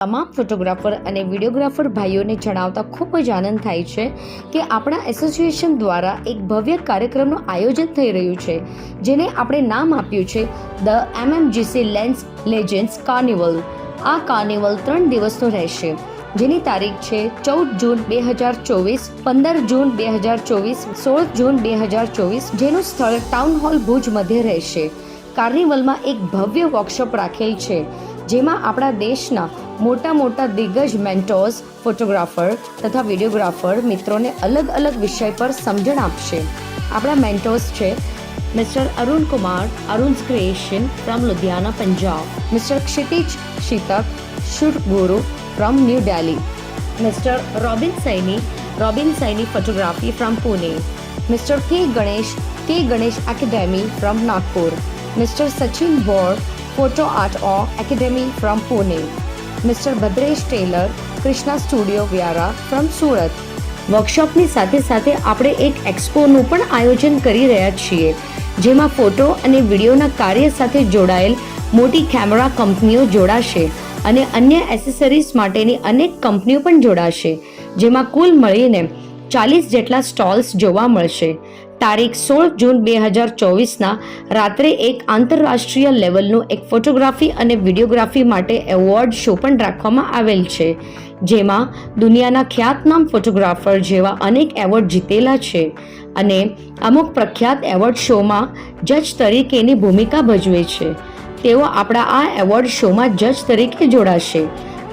તમામ ફોટોગ્રાફર અને વિડીયોગ્રાફર ભાઈઓને જણાવતા ખૂબ જ આનંદ થાય છે કે આપણા એસોસિએશન દ્વારા એક ભવ્ય કાર્યક્રમનું આયોજન થઈ રહ્યું છે, જેને આપણે નામ આપ્યું છે ધ MMGC લેન્સ લેજેન્ડ્સ કાર્નિવલ. આ કાર્નિવલ 3 દિવસનો રહેશે, જેની તારીખ છે 14 જૂન 2024, 15 જૂન 2024, 16 જૂન 2024, જેનું સ્થળ ટાઉન હોલ ભુજ મધ્ય રહેશે. કાર્નિવલમાં એક ભવ્ય વર્કશોપ રાખેલ છે, જેમાં આપણા દેશના મોટા દિગ્ગજ મેન્ટોર્સ, ફોટોગ્રાફર તથા વિડીયોગ્રાફર મિત્રોને અલગ અલગ વિષય પર સમજણ આપશે. આપણા મેન્ટોર્સ છે mister Arun Kumar, Arun's creation from Ludhiana, Punjab; mister Kshitij Shitak, shoot Guru from new Delhi; mister Robin Saini photography from Pune; mister K Ganesh academy from Nagpur; mister Sachin Bor, photo art academy from Pune; mister Bhadresh Tailor, Krishna studio Vyara from Surat. વર્કશોપની સાથે આપણે એક એક્સપોનું પણ આયોજન કરી રહ્યા છીએ, જેમાં ફોટો અને વિડીયોના કાર્ય સાથે જોડાયેલ મોટી કેમેરા કંપનીઓ જોડાશે અને અન્ય એસેસરીઝ માટેની અનેક કંપનીઓ પણ જોડાશે, જેમાં કુલ મળીને 40 જેટલા સ્ટોલ્સ જોવા મળશે. તારીખ 16 જૂન 2024ના રાત્રે એક આંતરરાષ્ટ્રીય લેવલનું એક ફોટોગ્રાફી અને વિડીયોગ્રાફી માટે એવોર્ડ શો પણ રાખવામાં આવેલ છે, જેમાં દુનિયાના ખ્યાતનામ ફોટોગ્રાફર જેવા અનેક એવોર્ડ જીતેલા છે અને અમુક પ્રખ્યાત એવોર્ડ શોમાં જજ તરીકેની ભૂમિકા ભજવે છે. તેઓ આપણા આ એવોર્ડ શોમાં જજ તરીકે જોડાશે.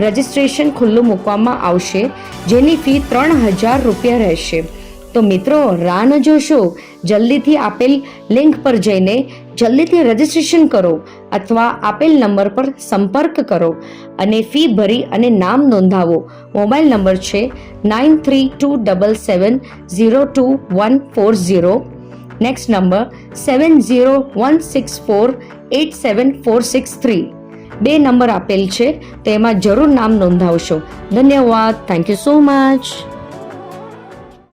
રજિસ્ટ્રેશન ખુલ્લું મૂકવામાં આવશે, જેની ફી ₹3000 રહેશે. તો મિત્રો, રાહ ન જોશો, જલ્દીથી આપેલ લિંક પર જઈને જલ્દીથી રજિસ્ટ્રેશન કરો અથવા આપેલ નંબર પર સંપર્ક કરો અને ફી ભરી અને નામ નોંધાવો. મોબાઈલ નંબર છે 9327702140. Next number 7016487463. 2 નંબર આપેલ છે, તેમાં જરૂર નામ નોંધાવશો. ધન્યવાદ. Thank you so much.